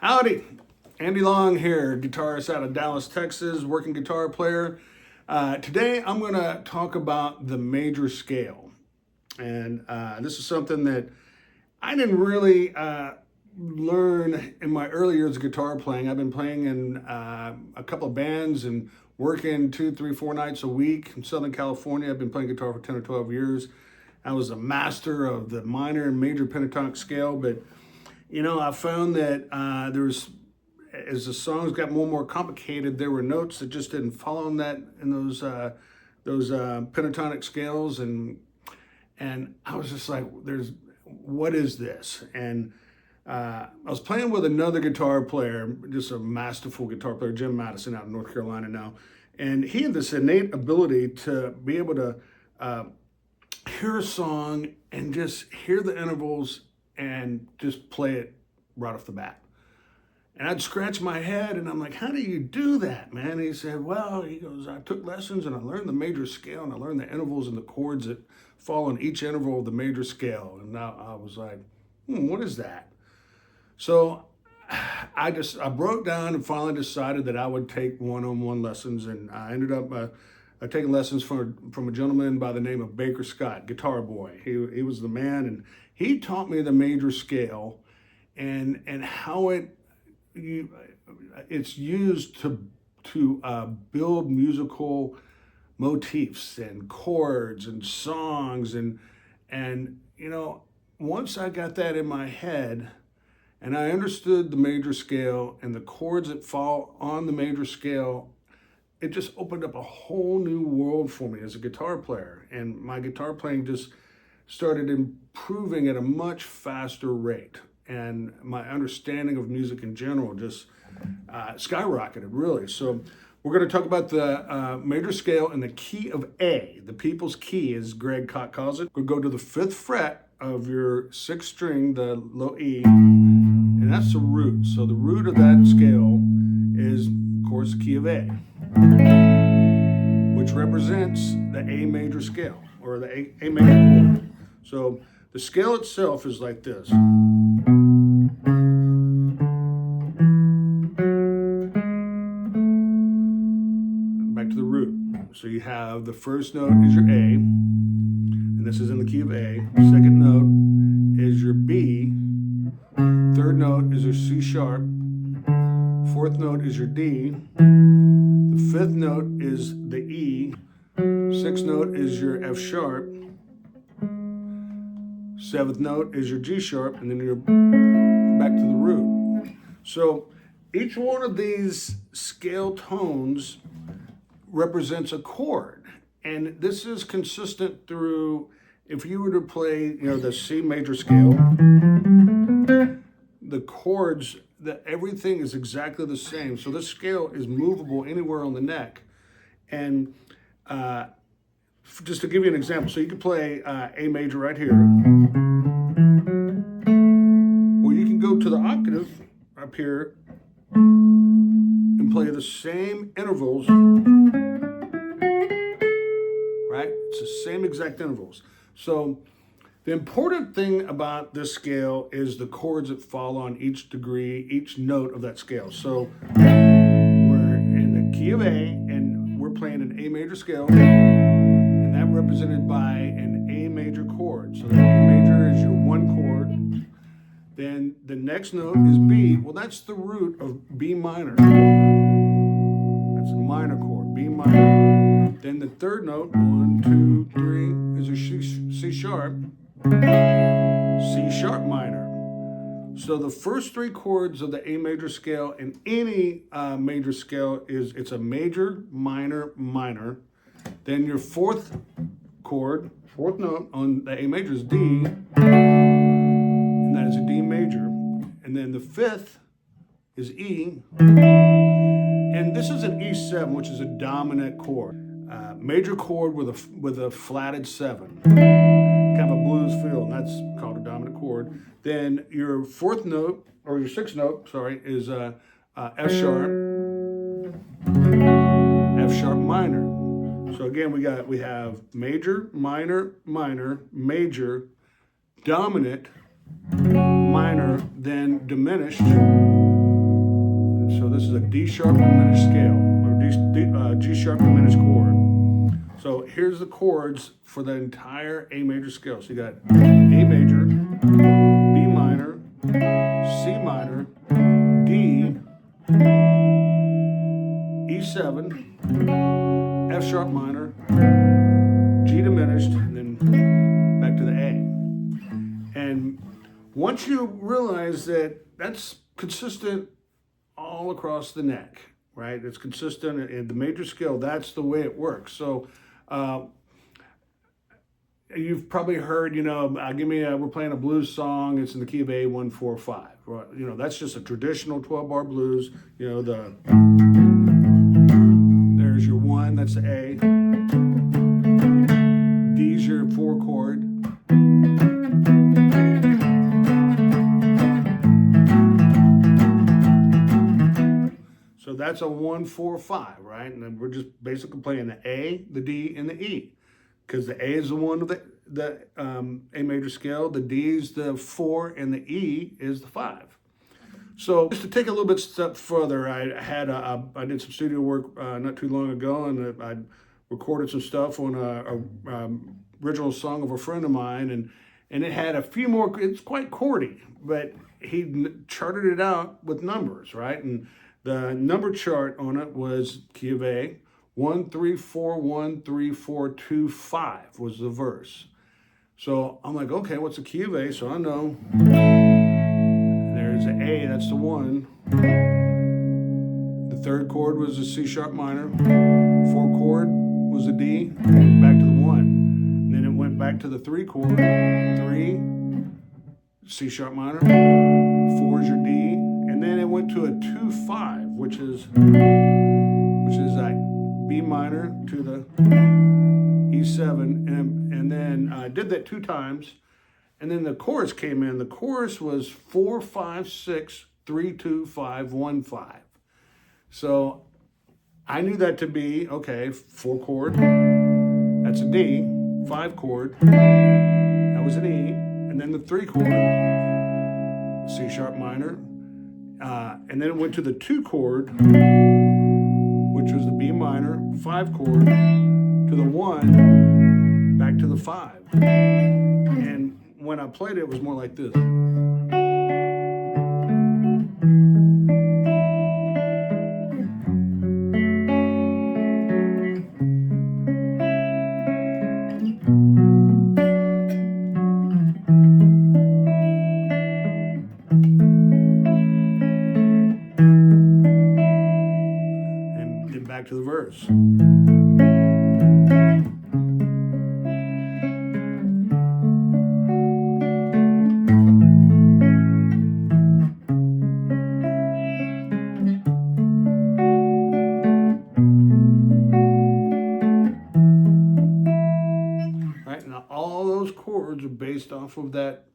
Howdy, Andy Long here, guitarist out of Dallas, Texas, working guitar player. Today I'm going to talk about the major scale. And this is something that I didn't really learn in my early years of guitar playing. I've been playing in a couple of bands and working 2, 3, 4 nights a week in Southern California. I've been playing guitar for 10 or 12 years. I was a master of the minor and major pentatonic scale, but I found that as the songs got more and more complicated, there were notes that just didn't follow in those pentatonic scales, and I was just like, what is this? And I was playing with another guitar player, just a masterful guitar player, Jim Madison, out in North Carolina now, and he had this innate ability to be able to hear a song and just hear the intervals and just play it right off the bat. And I'd scratch my head and I'm like, how do you do that, man? And he said, well, he goes, I took lessons and I learned the major scale and I learned the intervals and the chords that fall on each interval of the major scale. And now I was like, what is that? So I broke down and finally decided that I would take one-on-one lessons, and I ended up taking lessons from a gentleman by the name of Baker Scott, Guitar Boy. He was the man, and he taught me the major scale and how it's used to build musical motifs and chords and songs, and once I got that in my head and I understood the major scale and the chords that fall on the major scale, it just opened up a whole new world for me as a guitar player, and my guitar playing just started improving at a much faster rate, and my understanding of music in general just skyrocketed, really. So we're going to talk about the major scale in the key of A, the people's key, as Greg Koch calls it. We'll go to the 5th fret of your 6th string, the low E, and that's the root. So the root of that scale is, of course, the key of A, which represents the A major scale, or the A major chord. So the scale itself is like this. Back to the root. So you have the first note is your A, and this is in the key of A. Second note is your B. Third note is your C sharp. Fourth note is your D. The 5th note is the E. 6th note is your F sharp. 7th note is your G sharp, and then you're back to the root. So each one of these scale tones represents a chord, and this is consistent through, if you were to play, the C major scale, the chords, everything is exactly the same. So this scale is movable anywhere on the neck. And just to give you an example, so you could play A major right here, or you can go to the octave up here and play the same intervals, right? It's the same exact intervals. So the important thing about this scale is the chords that fall on each degree, each note of that scale. So we're in the key of A, and we're playing an A major scale, and that represented by an A major chord. So the A major is your one chord. Then the next note is B. Well, that's the root of B minor. That's a minor chord, B minor. Then the third note, 1, 2, 3, is your C sharp. C sharp minor. So the first 3 chords of the A major scale in any major scale it's a major, minor, minor. Then your 4th chord, 4th note on the A major is D, and that is a D major. And then the 5th is E, and this is an E7, which is a dominant chord. Major chord with a flatted 7. Kind of a blues feel, and that's called a dominant chord. Then your 4th note, or your 6th note, sorry, is F sharp, F sharp minor. So again, we have major, minor, minor, major, dominant, minor, then diminished, So this is a D sharp diminished scale, or G sharp diminished chord. So here's the chords for the entire A major scale. So you got A major, B minor, C minor, D, E7, F sharp minor, G diminished, and then back to the A. And once you realize that that's consistent all across the neck, right? It's consistent in the major scale. That's the way it works. So you've probably heard, we're playing a blues song. It's in the key of A, 1, 4, 5. Right? That's just a traditional 12-bar blues. There's your 1, that's the A. D's your 4 chord. So that's a 1, 4, 5, right? And then we're just basically playing the A, the D, and the E. Because the A is the one of the A major scale, the D is the 4, and the E is the 5. So just to take a little bit step further, I did some studio work not too long ago, and I recorded some stuff on a original song of a friend of mine, and it had a few more. It's quite chordy, but he charted it out with numbers, right? And the number chart on it was key of A. 1, 3, 4, 1, 3, 4, 2, 5 was the verse. So I'm like, okay, what's the key of A? So I know there's an A, that's the 1. The third chord was a C sharp minor. 4 chord was a D, back to the 1. And then it went back to the 3 chord, 3, C sharp minor, 4 is your D, and then it went to a 2, 5, which is like B minor to the E7, and then I did that 2 times, and then the chorus came in. The chorus was 4, 5, 6, 3, 2, 5, 1, 5. So I knew that to be, okay, 4 chord, that's a D, 5 chord, that was an E, and then the 3 chord, C sharp minor, and then it went to the 2 chord, which was the B minor, 5 chord, to the 1, back to the 5. And when I played it, it was more like this. And then back to the verse. Right, now all those chords are based off of that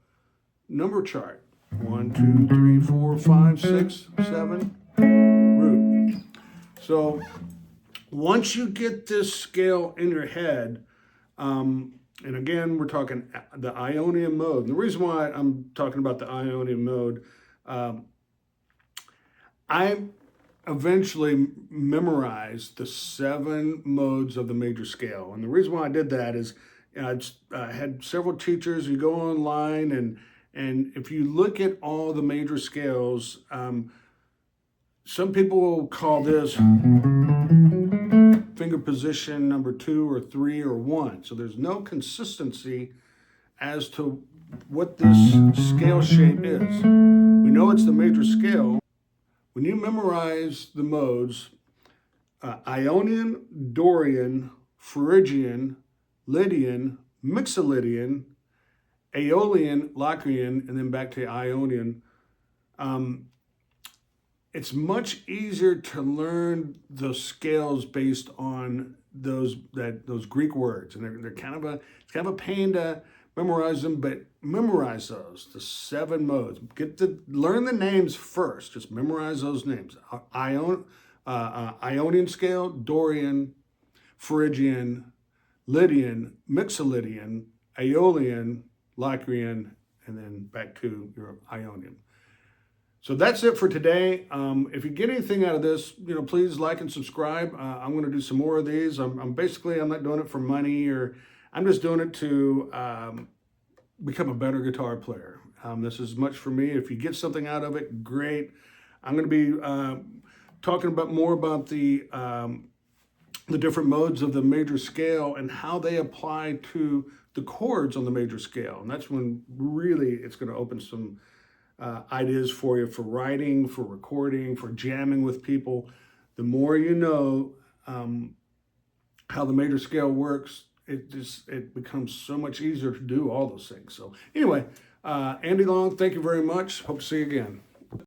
number chart. 1, 2, 3, 4, 5, 6, 7, root. So once you get this scale in your head, and again, we're talking the Ionian mode. And the reason why I'm talking about the Ionian mode, I eventually memorized the 7 modes of the major scale. And the reason why I did that is I had several teachers. You go online, and if you look at all the major scales, some people will call this finger position number 2 or 3 or 1. So there's no consistency as to what this scale shape is. We know it's the major scale. When you memorize the modes, Ionian, Dorian, Phrygian, Lydian, Mixolydian, Aeolian, Locrian, and then back to Ionian, it's much easier to learn those scales based on those Greek words, and they're kind of a pain to memorize them, but memorize those, the 7 modes. Learn the names first. Just memorize those names. Ionian scale, Dorian, Phrygian, Lydian, Mixolydian, Aeolian, Locrian, and then back to your Ionian. So that's it for today. If you get anything out of this, please like and subscribe. I'm going to do some more of these. I'm not doing it for money, or I'm just doing it to become a better guitar player. This is much for me. If you get something out of it, great. I'm going to be talking about more about the different modes of the major scale and how they apply to the chords on the major scale. And that's when really it's going to open some ideas for you for writing, for recording, for jamming with people. The more you know how the major scale works, it becomes so much easier to do all those things. So anyway, Andy Long, thank you very much. Hope to see you again.